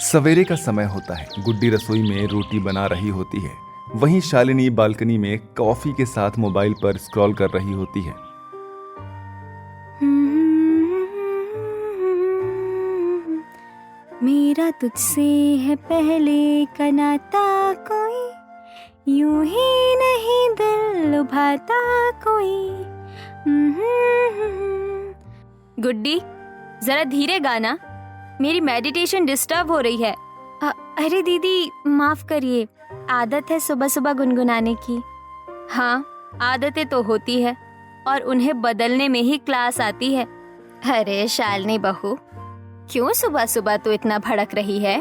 सवेरे का समय होता है। गुड्डी रसोई में रोटी बना रही होती है। वहीं शालिनी बालकनी में कॉफी के साथ मोबाइल पर स्क्रॉल कर रही होती है। मेरा तुझसे है पहले का नाता, कोई यूं ही नहीं दिल लुभाता कोई। गुड्डी, जरा धीरे गाना, मेरी मेडिटेशन डिस्टर्ब हो रही है। अरे दीदी माफ करिए, आदत है सुबह सुबह गुनगुनाने की। हाँ, आदतें तो होती है और उन्हें बदलने में ही क्लास आती है। अरे शालिनी बहू, क्यों सुबह सुबह तू इतना भड़क रही है?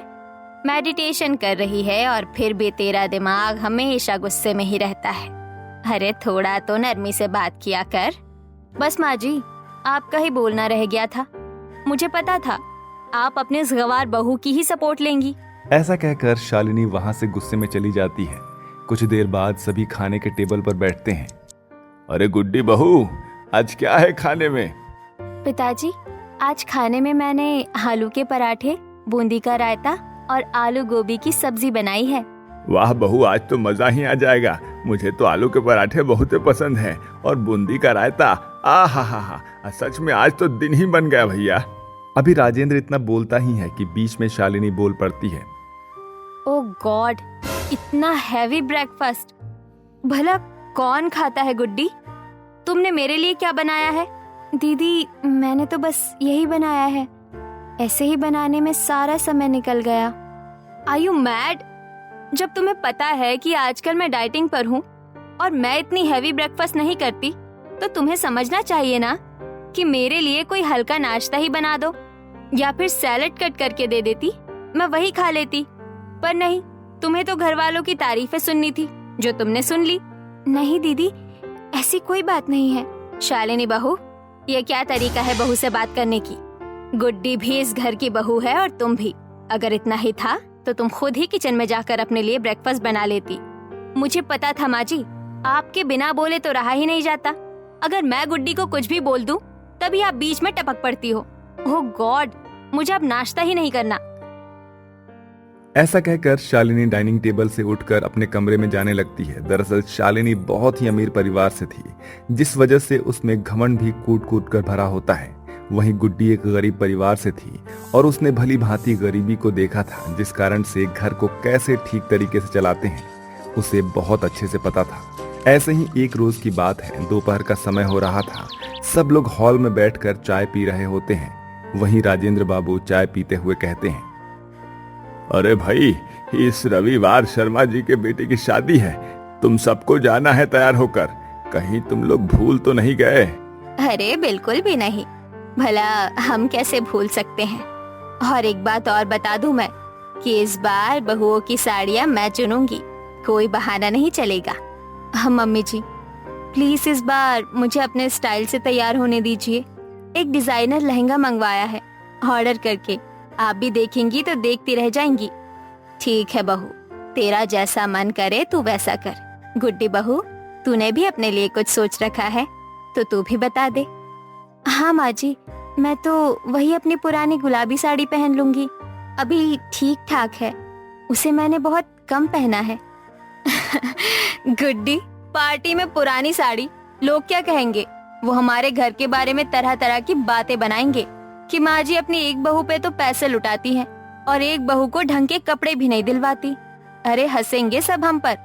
मेडिटेशन कर रही है और फिर भी तेरा दिमाग हमेशा गुस्से में ही रहता है। अरे थोड़ा तो नरमी से बात किया कर। बस माँ जी, आपका ही बोलना रह गया था। मुझे पता था आप अपने इस गंवार बहू की ही सपोर्ट लेंगी। ऐसा कहकर शालिनी वहां से गुस्से में चली जाती है। कुछ देर बाद सभी खाने के टेबल पर बैठते हैं। अरे गुड्डी बहू, आज क्या है खाने में? पिताजी, आज खाने में मैंने आलू के पराठे, बूंदी का रायता और आलू गोभी की सब्जी बनाई है। वाह बहू, आज तो मजा ही आ जाएगा। मुझे तो आलू के पराठे बहुत पसंद हैं और बूंदी का रायता, हा, सच में आज तो दिन ही बन गया भैया। अभी राजेंद्र इतना बोलता ही है कि बीच में शालिनी बोल पड़ती है। ओह गॉड, इतना हैवी ब्रेकफास्ट भला कौन खाता है? गुड्डी, तुमने मेरे लिए क्या बनाया है? दीदी, मैंने तो बस यही बनाया है। ऐसे ही बनाने में सारा समय निकल गया। Are you mad? जब तुम्हें पता है कि आजकल मैं डाइटिंग पर हूँ और मैं इतनी हैवी ब्रेकफास्ट नहीं करती, तो तुम्हें समझना चाहिए ना कि मेरे लिए कोई हल्का नाश्ता ही बना दो या फिर सैलेड कट करके दे देती, मैं वही खा लेती। पर नहीं, तुम्हें तो घर वालों की तारीफें सुननी थी, जो तुमने सुन ली। नहीं दीदी, ऐसी कोई बात नहीं है। शालिनी बहू, ये क्या तरीका है बहू से बात करने की? गुड्डी भी इस घर की बहू है और तुम भी। अगर इतना ही था तो तुम खुद ही किचन में जाकर अपने लिए ब्रेकफास्ट बना लेती। मुझे पता था माँ जी, आपके बिना बोले तो रहा ही नहीं जाता। अगर मैं गुड्डी को कुछ भी बोल दूं, तभी आप बीच में टपक पड़ती हो। ओह गॉड, मुझे अब नाश्ता ही नहीं करना। ऐसा कहकर शालिनी डाइनिंग टेबल से उठकर अपने कमरे में जाने लगती है। दरअसल शालिनी बहुत ही अमीर परिवार से थी, जिस वजह से उसमें घमंड भी कूट कूट कर भरा होता है। वहीं गुड्डी एक गरीब परिवार से थी और उसने भली भांति गरीबी को देखा था, जिस कारण से घर को कैसे ठीक तरीके से चलाते हैं उसे बहुत अच्छे से पता था। ऐसे ही एक रोज की बात है, दोपहर का समय हो रहा था। सब लोग हॉल में बैठकर चाय पी रहे होते हैं। वहीं राजेंद्र बाबू चाय पीते हुए कहते हैं, अरे भाई, इस रविवार शर्मा जी के बेटे की शादी है। तुम सबको जाना है तैयार होकर। कहीं तुम लोग भूल तो नहीं गए? अरे बिल्कुल भी नहीं, भला हम कैसे भूल सकते हैं। और एक बात और बता दूं मैं कि इस बार बहुओं की साड़ियां मैं चुनूंगी, कोई बहाना नहीं चलेगा। हाँ मम्मी जी, प्लीज इस बार मुझे अपने स्टाइल से तैयार होने दीजिए। एक डिजाइनर लहंगा मंगवाया है ऑर्डर करके, आप भी देखेंगी तो देखती रह जाएंगी। ठीक है बहू, तेरा जैसा मन करे तू वैसा कर। गुड्डी बहू, तूने भी अपने लिए कुछ सोच रखा है तो तू भी बता दे। हाँ माँ जी, मैं तो वही अपनी पुरानी गुलाबी साड़ी पहन लूंगी। अभी ठीक ठाक है, उसे मैंने बहुत कम पहना है। गुड्डी, पार्टी में पुरानी साड़ी, लोग क्या कहेंगे? वो हमारे घर के बारे में तरह तरह की बातें बनाएंगे कि माँ जी अपनी एक बहू पे तो पैसे लुटाती हैं और एक बहू को ढंग के कपड़े भी नहीं दिलवाती। अरे हंसेंगे सब हम पर,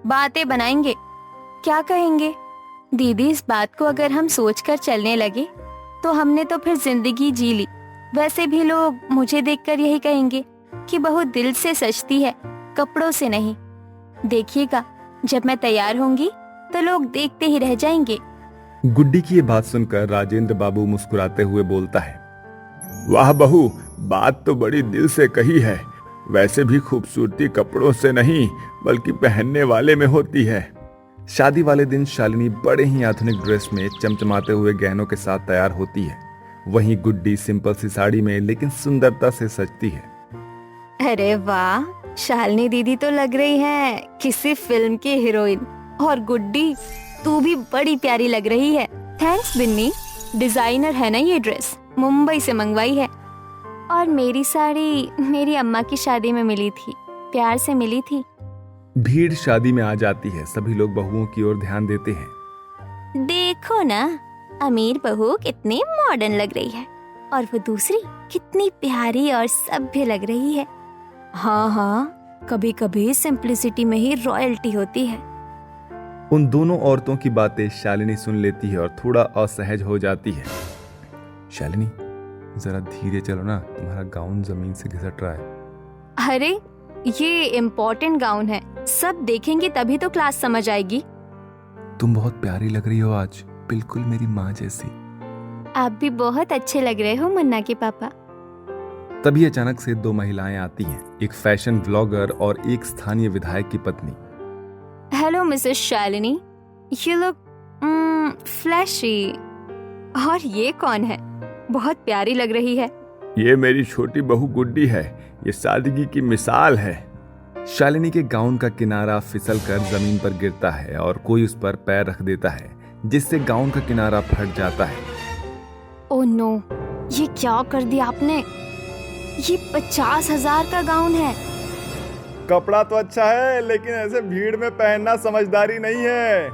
बातें बनाएंगे, क्या कहेंगे? दीदी, इस बात को अगर हम सोचकर चलने लगे तो हमने तो फिर जिंदगी जी ली। वैसे भी लोग मुझे देखकर यही कहेंगे कि बहू दिल से सजती है, कपड़ों से नहीं। देखिएगा, जब मैं तैयार होंगी तो लोग देखते ही रह जाएंगे। गुड्डी की ये बात सुनकर राजेंद्र बाबू मुस्कुराते हुए बोलता है, वाह बहू, बात तो बड़ी दिल से कही है। वैसे भी खूबसूरती कपड़ों से नहीं बल्कि पहनने वाले में होती है। शादी वाले दिन शालिनी बड़े ही आधुनिक ड्रेस में चमचमाते हुए गहनों के साथ तैयार होती है। वहीं गुड्डी सिंपल सी साड़ी में लेकिन सुंदरता से सजती है। अरे वाह, शालिनी दीदी तो लग रही है किसी फिल्म की हीरोइन। और गुड्डी, तू भी बड़ी प्यारी लग रही है। थैंक्स बिन्नी, डिजाइनर है ना ये ड्रेस, मुंबई से मंगवाई है। और मेरी साड़ी मेरी अम्मा की शादी में मिली थी, प्यार से मिली थी। भीड़ शादी में आ जाती है। सभी लोग बहुओं की ओर ध्यान देते हैं। देखो ना, अमीर बहू कितनी मॉडर्न लग रही है और वो दूसरी कितनी प्यारी और सभ्य लग रही है। हाँ हाँ, कभी कभी सिंप्लिसिटी में ही रॉयल्टी होती है। उन दोनों औरतों की बातें शालिनी सुन लेती है और थोड़ा असहज हो जाती है। शालिनी, जरा धीरे चलो ना, तुम्हारा गाउन जमीन से घिसट रहा है। अरे, ये इम्पोर्टेंट गाउन है, सब देखेंगे तभी तो क्लास समझ आएगी। तुम बहुत प्यारी लग रही हो आज, बिल्कुल मेरी माँ जैसी। आप भी बहुत अच्छे लग रहे हो मुन्ना के पापा। तभी अचानक से दो महिलाएं आती हैं, एक फैशन व्लॉगर और एक स्थानीय विधायक की पत्नी। Hello Mrs Shalini, you look flashy. और ये कौन है? बहुत प्यारी लग रही है। ये मेरी छोटी बहू गुड्डी है, ये सादगी की मिसाल है। शालिनी के गाउन का किनारा फिसल कर जमीन पर गिरता है और कोई उस पर पैर रख देता है, जिससे गाउन का किनारा फट जाता है। ओह नो, ये क्या कर दिया आपने? ये 50,000 का गाउन है। कपड़ा तो अच्छा है, लेकिन ऐसे भीड़ में पहनना समझदारी नहीं है।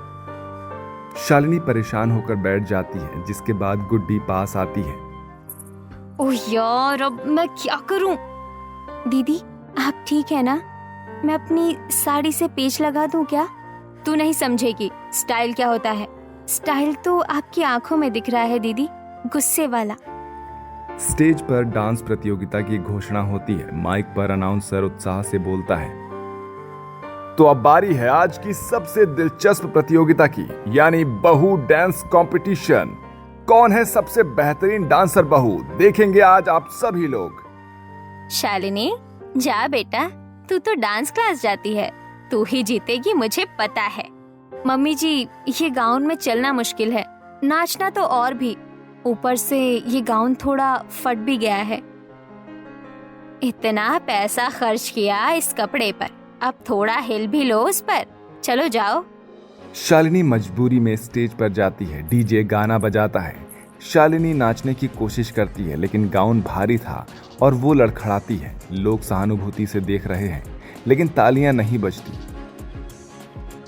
शालिनी परेशान होकर बैठ जाती है, जिसके बाद गुड्डी पास आती है। ओह यार, अब मैं क्या करूं? दीदी, आप ठीक है ना? मैं अपनी साड़ी से पेच लगा दूं क्या? तू नहीं समझेगी स्टाइल क्या होता है। स्टाइल तो आपकी आंखों में दिख रहा है दीदी, गुस्से वाला। स्टेज पर डांस प्रतियोगिता की घोषणा होती है। माइक पर अनाउंसर उत्साह से बोलता है, तो अब बारी है आज की सबसे दिलचस्प प्रतियोगिता की, यानी बहू डांस कंपटीशन। कौन है सबसे बेहतरीन डांसर बहू, देखेंगे आज आप सभी लोग। शालिनी, जा बेटा, तू तो डांस क्लास जाती है, तू ही जीतेगी मुझे पता है। मम्मी जी, ये गाउन में चलना मुश्किल है, नाचना तो और भी, ऊपर से ये गाउन थोड़ा फट भी गया है। इतना पैसा खर्च किया इस कपड़े पर, अब थोड़ा हिल भी लो उस पर। चलो जाओ। शालिनी मजबूरी में स्टेज पर जाती है। डीजे गाना बजाता है। शालिनी नाचने की कोशिश करती है, लेकिन गाउन भारी था और वो लड़खड़ाती है। लोग सहानुभूति से देख रहे हैं, लेकिन तालियां नहीं बजती।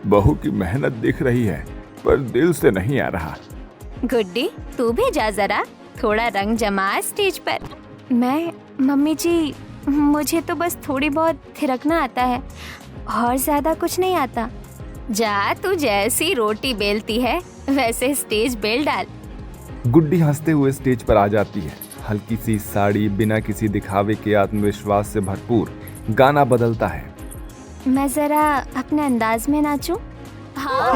बहू की मेहनत दिख रही है, पर दिल से नहीं आ रहा। गुड्डी, तू भी जा जरा, थोड़ा रंग जमा स्टेज पर। मम्मी जी, मुझे तो बस थोड़ी बहुत थिरकना आता है और ज्यादा कुछ नहीं आता। जा, तू जैसी रोटी बेलती है वैसे स्टेज बेल डाल। गुड्डी हंसते हुए स्टेज पर आ जाती है। हल्की सी साड़ी, बिना किसी दिखावे के आत्मविश्वास से भरपूर। गाना बदलता है। मैं जरा अपने अंदाज में नाचूं? हाँ,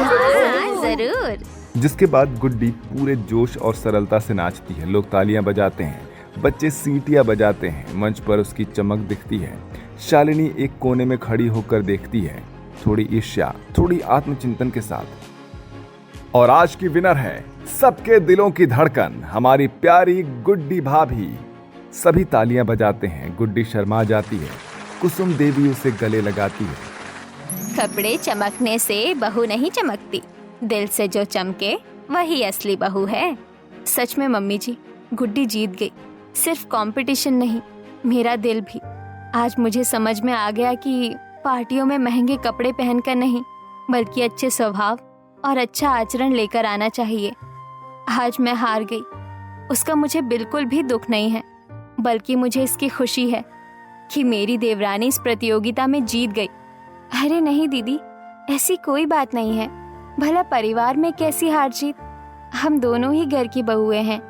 जरूर। जिसके बाद गुड्डी पूरे जोश और सरलता से नाचती है। लोग तालियां बजाते हैं, बच्चे सीटियां बजाते हैं। मंच पर उसकी चमक दिखती है। शालिनी एक कोने में खड़ी होकर देखती है, थोड़ी ईर्ष्या, थोड़ी आत्मचिंतन के साथ। और आज की विनर है सबके दिलों की धड़कन, हमारी प्यारी गुड्डी भाभी। सभी तालियां बजाते हैं। गुड्डी शर्मा जाती है। कुसुम देवी उसे गले लगाती है। कपड़े चमकने से बहू नहीं चमकती, दिल से जो चमके वही असली बहू है। सच में मम्मी जी, गुड्डी जीत गई। सिर्फ कंपटीशन नहीं, मेरा दिल भी। आज मुझे समझ में आ गया कि पार्टियों में महंगे कपड़े पहनकर नहीं, बल्कि अच्छे स्वभाव और अच्छा आचरण लेकर आना चाहिए। आज मैं हार गई, उसका मुझे बिल्कुल भी दुख नहीं है, बल्कि मुझे इसकी खुशी है कि मेरी देवरानी इस प्रतियोगिता में जीत गई। अरे नहीं दीदी, ऐसी कोई बात नहीं है। भला परिवार में कैसी हार जीत? हम दोनों ही घर की बहुएं हैं।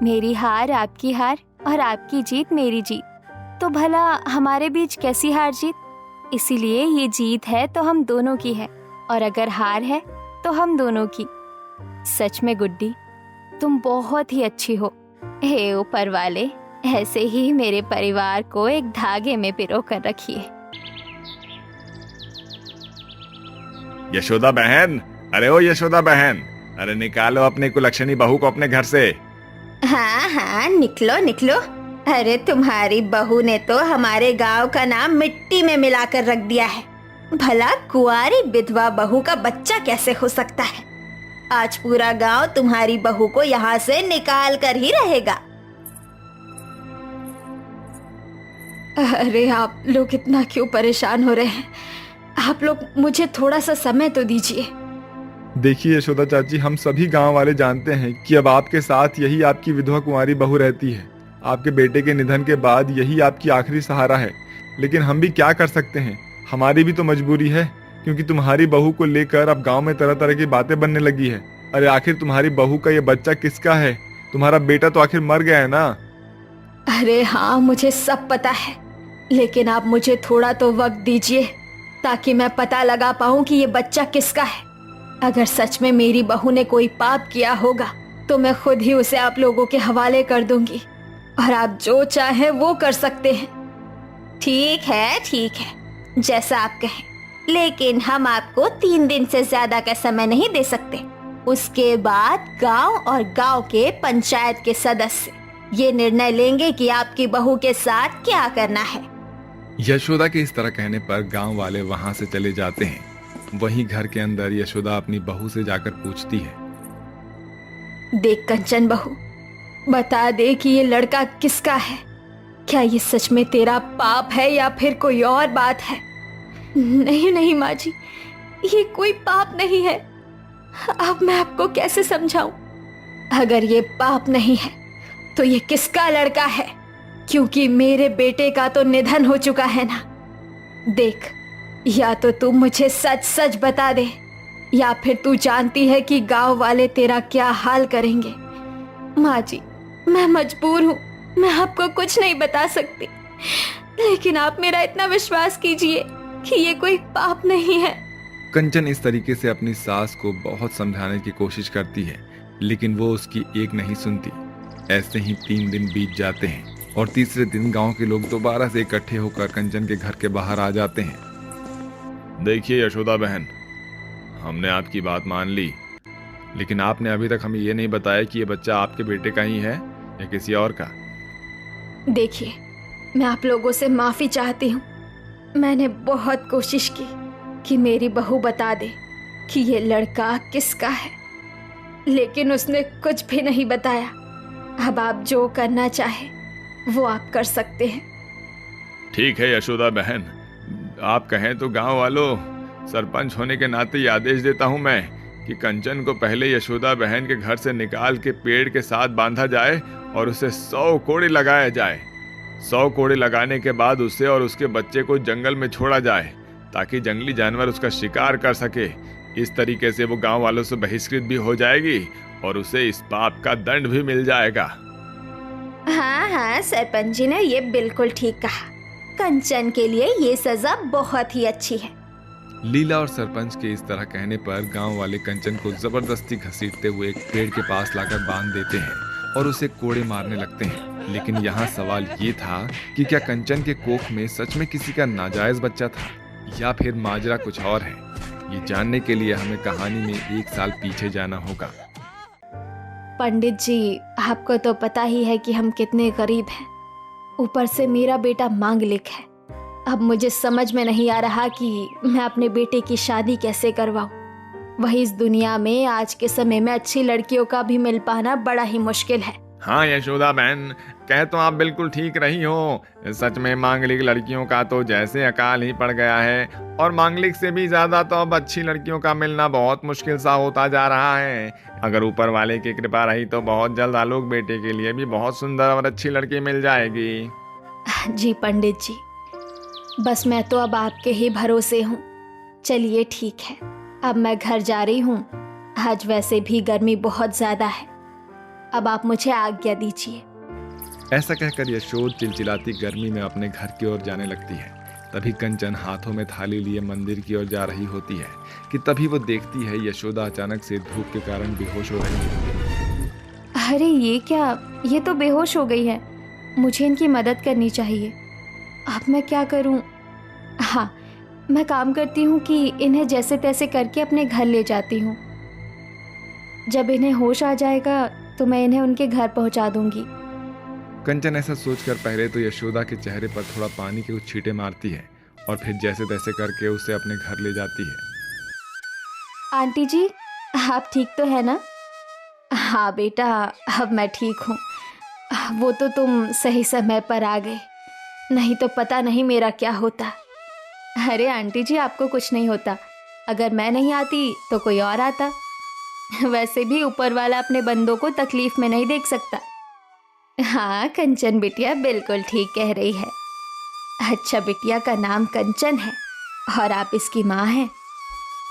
मेरी हार आपकी हार और आपकी जीत मेरी जीत, तो भला हमारे बीच कैसी हार जीत? इसीलिए ये जीत है तो हम दोनों की है, और अगर हार है तो हम दोनों की। सच में गुड्डी, तुम बहुत ही अच्छी हो। हे ऊपर वाले, ऐसे ही मेरे परिवार को एक धागे में पिरो कर रखिए। यशोदा बहन, अरे ओ यशोदा बहन, अरे निकालो अपनी कुलक्षणी बहू को अपने घर से। हाँ हाँ, निकलो निकलो। अरे तुम्हारी बहू ने तो हमारे गांव का नाम मिट्टी में मिलाकर रख दिया है। भला कुंवारी विधवा बहू का बच्चा कैसे हो सकता है? आज पूरा गांव तुम्हारी बहू को यहाँ से निकाल कर ही रहेगा। अरे आप लोग इतना क्यों परेशान हो रहे हैं? आप लोग मुझे थोड़ा सा समय तो दीजिए। देखिए यशोदा चाची, हम सभी गांव वाले जानते हैं कि अब आपके साथ यही आपकी विधवा कुंवारी बहू रहती है। आपके बेटे के निधन के बाद यही आपकी आखिरी सहारा है। लेकिन हम भी क्या कर सकते हैं, हमारी भी तो मजबूरी है, क्योंकि तुम्हारी बहू को लेकर अब गांव में तरह तरह की बातें बनने लगी है। अरे आखिर तुम्हारी बहू का ये बच्चा किसका है? तुम्हारा बेटा तो आखिर मर गया है ना। अरे हाँ, मुझे सब पता है, लेकिन आप मुझे थोड़ा तो वक्त दीजिए ताकि मैं पता लगा पाऊं कि ये बच्चा किसका है। अगर सच में मेरी बहू ने कोई पाप किया होगा तो मैं खुद ही उसे आप लोगों के हवाले कर दूंगी और आप जो चाहे वो कर सकते हैं। ठीक है, जैसा आप कहें, लेकिन हम आपको 3 दिन से ज्यादा का समय नहीं दे सकते। उसके बाद गांव और गांव के पंचायत के सदस्य ये निर्णय लेंगे कि आपकी बहू के साथ क्या करना है। यशोदा के इस तरह कहने पर गांव वाले वहां से चले जाते हैं। वहीं घर के अंदर यशोदा अपनी बहू से जाकर पूछती है, देख कंचन बहू, बता दे कि ये लड़का किसका है। क्या ये सच में तेरा पाप है या फिर कोई और बात है? नहीं माँ जी, ये कोई पाप नहीं है। अब मैं आपको कैसे समझाऊं? अगर ये पाप नहीं है तो ये किसका लड़का है? क्योंकि मेरे बेटे का तो निधन हो चुका है ना। देख, या तो तू मुझे सच सच बता दे, या फिर तू जानती है कि गांव वाले तेरा क्या हाल करेंगे। माँ जी, मैं मजबूर हूँ, मैं आपको कुछ नहीं बता सकती, लेकिन आप मेरा इतना विश्वास कीजिए कि ये कोई पाप नहीं है। कंचन इस तरीके से अपनी सास को बहुत समझाने की कोशिश करती है, लेकिन वो उसकी एक नहीं सुनती। ऐसे ही 3 दिन बीत जाते हैं और तीसरे दिन गांव के लोग दोबारा से इकट्ठे होकर कंचन के घर के बाहर आ जाते हैं। देखिए यशोदा बहन, हमने आपकी बात मान ली, लेकिन आपने अभी तक हमें ये नहीं बताया कि ये बच्चा आपके बेटे का ही है या किसी और का। देखिए, मैं आप लोगों से माफी चाहती हूँ। मैंने बहुत कोशिश की कि मेरी बहू बता दे कि ये लड़का किसका है, लेकिन उसने कुछ भी नहीं बताया। अब आप जो करना चाहे वो आप कर सकते हैं। ठीक है यशोदा बहन, आप कहें तो गांव वालों, सरपंच होने के नाते ये आदेश देता हूं मैं कि कंचन को पहले यशोदा बहन के घर से निकाल के पेड़ के साथ बांधा जाए और उसे 100 कोड़े लगाया जाए। 100 कोड़े लगाने के बाद उसे और उसके बच्चे को जंगल में छोड़ा जाए ताकि जंगली जानवर उसका शिकार कर सके। इस तरीके से वो गांव वालों से बहिष्कृत भी हो जाएगी और उसे इस पाप का दंड भी मिल जाएगा। हाँ, सरपंच जी ने ये बिल्कुल ठीक कहा। कंचन के लिए ये सजा बहुत ही अच्छी है। लीला और सरपंच के इस तरह कहने पर गांव वाले कंचन को जबरदस्ती घसीटते हुए एक पेड़ के पास लाकर बांध देते हैं और उसे कोड़े मारने लगते हैं। लेकिन यहाँ सवाल ये था कि क्या कंचन के कोख में सच में किसी का नाजायज बच्चा था या फिर माजरा कुछ और है? ये जानने के लिए हमें कहानी में 1 साल पीछे जाना होगा। पंडित जी, आपको तो पता ही है कि हम कितने गरीब हैं। ऊपर से मेरा बेटा मांगलिक है। अब मुझे समझ में नहीं आ रहा कि मैं अपने बेटे की शादी कैसे करवाऊं। वही इस दुनिया में आज के समय में अच्छी लड़कियों का भी मिल पाना बड़ा ही मुश्किल है। हाँ यशोदा बहन, कह तो आप बिल्कुल ठीक रही हो। सच में मांगलिक लड़कियों का तो जैसे अकाल ही पड़ गया है, और मांगलिक से भी ज्यादा तो अब अच्छी लड़कियों का मिलना बहुत मुश्किल सा होता जा रहा है। अगर ऊपर वाले की कृपा रही तो बहुत जल्द आलोक बेटे के लिए भी बहुत सुंदर और अच्छी लड़की मिल जाएगी। जी पंडित जी, बस मैं तो अब आपके ही भरोसे हूँ। चलिए ठीक है, अब मैं घर जा रही हूँ। आज वैसे भी गर्मी बहुत ज्यादा है, अब आप मुझे आज्ञा दीजिए। ऐसा कहकर यशोद चिलचिलाती गर्मी में अपने घर की ओर जाने लगती है। तभी कंचन हाथों में थाली लिए मंदिर की ओर जा रही होती है कि तभी वो देखती है यशोदा अचानक से धूप के कारण बेहोश हो रही है। अरे ये क्या, ये तो बेहोश हो गई है। मुझे इनकी मदद करनी चाहिए। अब मैं क्या करूं? हाँ, मैं काम करती हूँ कि इन्हें जैसे तैसे करके अपने घर ले जाती हूँ। जब इन्हें होश आ जाएगा तो मैं इन्हें उनके घर पहुँचा दूंगी। कंचन ऐसा सोचकर पहले तो यशोदा के चेहरे पर थोड़ा पानी के कुछ छींटे मारती है और फिर जैसे तैसे करके उसे अपने घर ले जाती है। आंटी जी, आप ठीक तो है ना? हाँ बेटा, अब मैं ठीक हूँ। वो तो तुम सही समय पर आ गए। नहीं तो पता नहीं मेरा क्या होता। अरे आंटी जी, आपको कुछ नहीं होता। अगर मैं नहीं आती तो कोई और आता। वैसे भी ऊपर वाला अपने बंदों को तकलीफ में नहीं देख सकता। हाँ, कंचन बिटिया बिल्कुल ठीक कह रही है। अच्छा, बिटिया का नाम कंचन है और आप इसकी माँ हैं।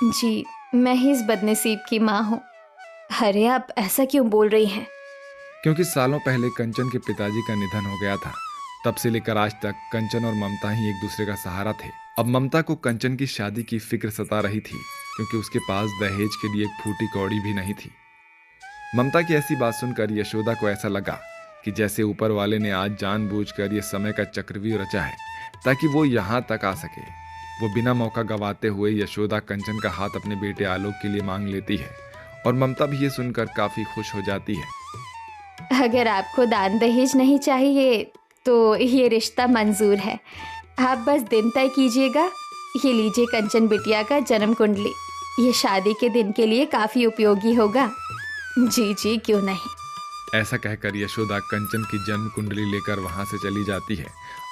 जी, मैं ही इस बदनसीब की माँ हूँ। अरे आप ऐसा क्यों बोल रही हैं? क्योंकि सालों पहले कंचन के पिताजी का निधन हो गया था। तब से लेकर आज तक कंचन और ममता ही एक दूसरे का सहारा थे। अब ममता को कंचन की शादी की फिक्र सता रही थी, क्योंकि उसके पास दहेज के लिए एक फूटी कौड़ी भी नहीं थी। ममता की ऐसी बात सुनकर यशोदा को ऐसा लगा कि जैसे ऊपर वाले ने आज जानबूझकर ये समय का चक्रव्यूह रचा है ताकि वो यहाँ तक आ सके। वो बिना मौका गंवाते हुए यशोदा कंचन का हाथ अपने बेटे आलोक के लिए मांग लेती है और ममता भी ये सुनकर काफी खुश हो जाती है। अगर आपको दान दहेज नहीं चाहिए तो ये रिश्ता मंजूर है। आप बस दिन तय कीजिएगा। ये लीजिए कंचन बिटिया का जन्म कुंडली। ये शादी के दिन के लिए काफी उपयोगी होगा। जी जी, क्यों नहीं। ऐसा कहकर यशोदा कंचन की जन्म कुंडली लेकर वहां से चली जाती है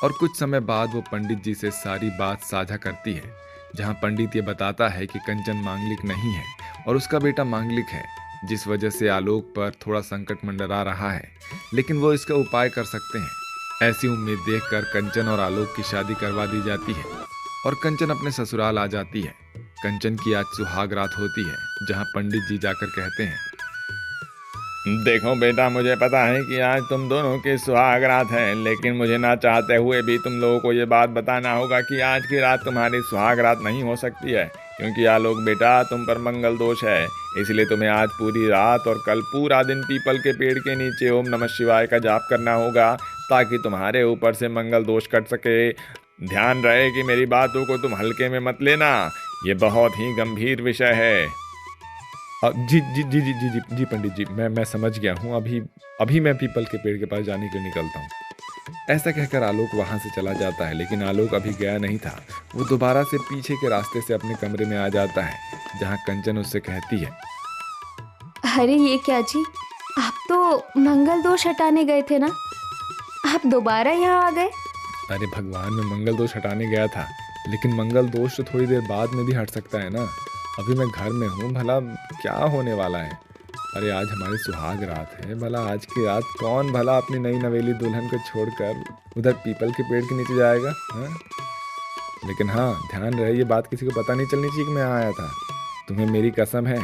और कुछ समय बाद वो पंडित जी से सारी बात साझा करती है, जहां पंडित ये बताता है कि कंचन मांगलिक नहीं है और उसका बेटा मांगलिक है, जिस वजह से आलोक पर थोड़ा संकट मंडरा रहा है, लेकिन वो इसका उपाय कर सकते हैं। ऐसी उम्मीद देखकर कंचन और आलोक की शादी करवा दी जाती है और कंचन अपने ससुराल आ जाती है। कंचन की आज सुहाग रात होती है, जहां पंडित जी जाकर कहते हैं, देखो बेटा, मुझे पता है कि आज तुम दोनों की सुहाग रात है, लेकिन मुझे ना चाहते हुए भी तुम लोगों को ये बात बताना होगा कि आज की रात तुम्हारी सुहाग रात नहीं हो सकती है, क्योंकि आलोक बेटा, तुम पर मंगल दोष है। इसलिए तुम्हें आज पूरी रात और कल पूरा दिन पीपल के पेड़ के नीचे ओम नमः शिवाय का जाप करना होगा, ताकि तुम्हारे ऊपर से मंगल दोष कट सके। ध्यान रहे कि मेरी बातों को तुम हल्के में मत लेना, ये बहुत ही गंभीर विषय है। जी जी जी जी जी जी जी पंडित जी, मैं समझ गया हूँ। अभी मैं पीपल के पेड़ के पास जाने के लिए निकलता हूँ। ऐसा कहकर आलोक वहां से चला जाता है, लेकिन आलोक अभी गया नहीं था। वो दोबारा से पीछे के रास्ते से अपने कमरे में आ जाता है, जहाँ कंचन उससे कहती है, अरे ये क्या जी, आप तो मंगल दोष हटाने गए थे ना, आप दोबारा यहाँ आ गए? अरे भगवान, मैं मंगल दोष हटाने गया था, लेकिन मंगल दोष तो थोड़ी देर बाद में भी हट सकता है ना। अभी मैं घर में हूँ, भला क्या होने वाला है। अरे आज हमारी सुहाग रात है, भला आज की रात कौन भला अपनी नई नवेली दुल्हन को छोड़कर उधर पीपल के पेड़ के नीचे जाएगा, हाँ? लेकिन हाँ, ध्यान रहे ये बात किसी को पता नहीं चलनी चाहिए कि मैं आया था। तुम्हें मेरी कसम है।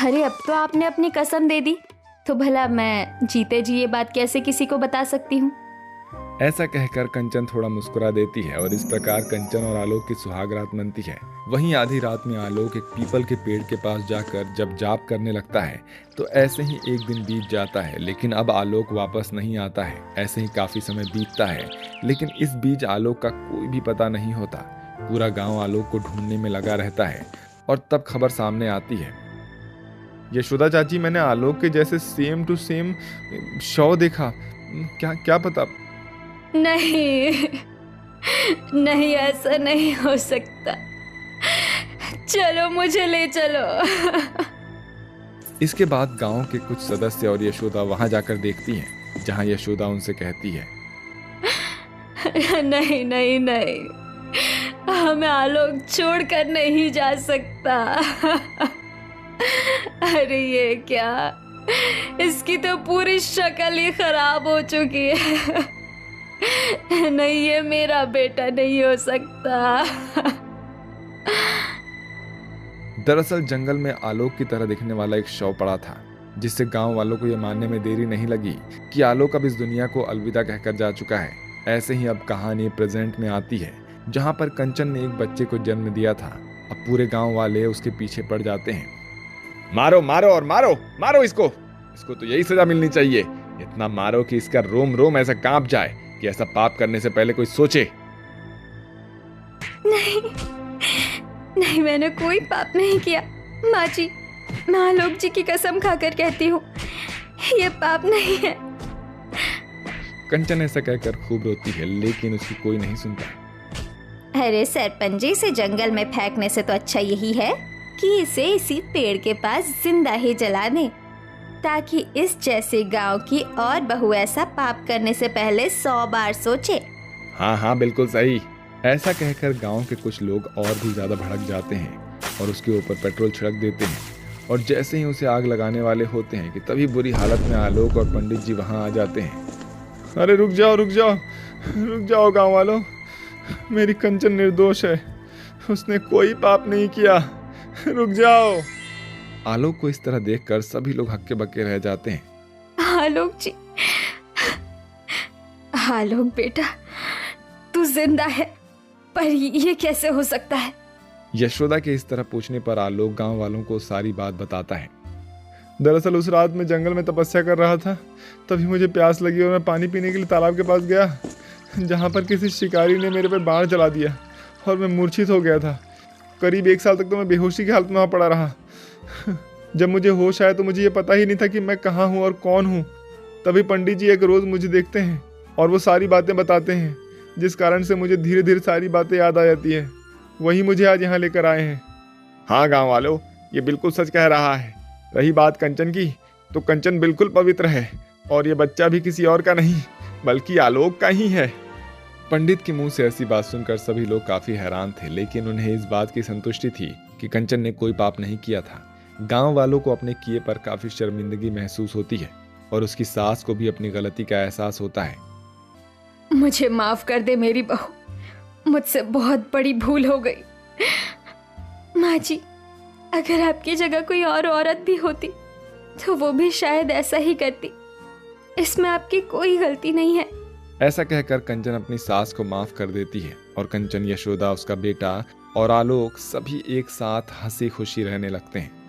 अरे अब तो आपने अपनी कसम दे दी, तो भला मैं जीते जी ये बात कैसे किसी को बता सकती हूँ? ऐसा कहकर कंचन थोड़ा मुस्कुरा देती है और इस प्रकार कंचन और आलोक की सुहाग रात मनती है। वहीं आधी रात में आलोक एक पीपल के पेड़ के पास जाकर जब जाप करने लगता है, तो ऐसे ही एक दिन बीत जाता है, लेकिन अब आलोक वापस नहीं आता है। ऐसे ही काफी समय बीतता है, लेकिन इस बीच आलोक का कोई भी पता नहीं होता। पूरा गांव आलोक को ढूंढने में लगा रहता है और तब खबर सामने आती है, यशोदा चाची, मैंने आलोक के जैसे सेम टू सेम शव देखा। क्या पता। नहीं नहीं, ऐसा नहीं हो सकता। चलो मुझे ले चलो। इसके बाद गांव के कुछ सदस्य और यशोदा वहां जाकर देखती हैं, जहां यशोदा उनसे कहती है, नहीं नहीं नहीं, हमें आलोक छोड़कर नहीं जा सकता। अरे ये क्या, इसकी तो पूरी शक्ल ही खराब हो चुकी है। नहीं, ये मेरा बेटा नहीं हो सकता। दरअसल जंगल में आलोक की तरह दिखने वाला एक शव पड़ा था, जिससे गांव वालों को यह मानने में देरी नहीं लगी कि आलोक अब इस दुनिया को अलविदा कहकर जा चुका है। ऐसे ही अब कहानी प्रेजेंट में आती है, जहां पर कंचन ने एक बच्चे को जन्म दिया था। अब पूरे गांव वाले उसके पीछे पड़ जाते हैं। मारो मारो और मारो मारो इसको तो यही सजा मिलनी चाहिए। इतना मारो कि इसका रोम रोम ऐसा कांप जाए कि ऐसा पाप करने से पहले कोई सोचे। नहीं नहीं, मैंने कोई पाप नहीं किया। माँ जी, मैं आलोक जी की कसम खाकर कहती हूँ, ये पाप नहीं है। कंचन ऐसा कहकर खूब रोती है, लेकिन उसकी कोई नहीं सुनता। अरे सरपंच जी, इसे जंगल में फेंकने से तो अच्छा यही है कि इसे इसी पेड़ के पास जिंदा ही जला दें, ताकि इस जैसे गांव की और बहू ऐसा पाप करने से पहले 100 बार सोचे। हाँ हाँ बिल्कुल सही। ऐसा कहकर गांव के कुछ लोग और भी ज्यादा भड़क जाते हैं और उसके ऊपर पेट्रोल छिड़क देते हैं। और जैसे ही उसे आग लगाने वाले होते हैं कि तभी बुरी हालत में आलोक और पंडित जी वहां आ जाते हैं। अरे रुक जाओ रुक जाओ रुक जाओ गांव वालों, मेरी कंचन निर्दोष है, उसने कोई पाप नहीं किया, रुक जाओ। आलोक को इस तरह देखकर सभी लोग हक्के बक्के रह जाते हैं। आलोक जी, आलोक बेटा, तू जिंदा है, पर ये कैसे हो सकता है? यशोदा के इस तरह पूछने पर आलोक गांव वालों को सारी बात बताता है। दरअसल उस रात में जंगल में तपस्या कर रहा था, तभी मुझे प्यास लगी और मैं पानी पीने के लिए तालाब के पास गया, जहां पर किसी शिकारी ने मेरे पर बाण चला दिया और मैं मूर्छित हो गया था। करीब 1 साल तक तो मैं बेहोशी की हालत में वहाँ पड़ा रहा। जब मुझे होश आया तो मुझे ये पता ही नहीं था कि मैं कहाँ हूँ और कौन हूँ। तभी पंडित जी एक रोज़ मुझे देखते हैं और वो सारी बातें बताते हैं, जिस कारण से मुझे धीरे धीरे सारी बातें याद आ जाती है। वही मुझे आज यहाँ लेकर आए हैं। हाँ गांव वालों, ये बिल्कुल सच कह रहा है। रही बात कंचन की, तो कंचन बिल्कुल पवित्र है और ये बच्चा भी किसी और का नहीं बल्कि आलोक का ही है। पंडित के मुंह से ऐसी बात सुनकर सभी लोग काफी हैरान थे, लेकिन उन्हें इस बात की संतुष्टि थी कि कंचन ने कोई पाप नहीं किया था। गांव वालों को अपने किए पर काफी शर्मिंदगी महसूस होती है और उसकी सास को भी अपनी गलती का एहसास होता है। मुझे माफ कर दे मेरी बहू, मुझसे बहुत बड़ी भूल हो गई। माँ जी, अगर आपकी जगह कोई और औरत भी होती तो वो भी शायद ऐसा ही करती। इसमें आपकी कोई गलती नहीं है। ऐसा कहकर कंचन अपनी सास को माफ कर देती है और कंचन, यशोदा, उसका बेटा और आलोक सभी एक साथ हंसी खुशी रहने लगते हैं।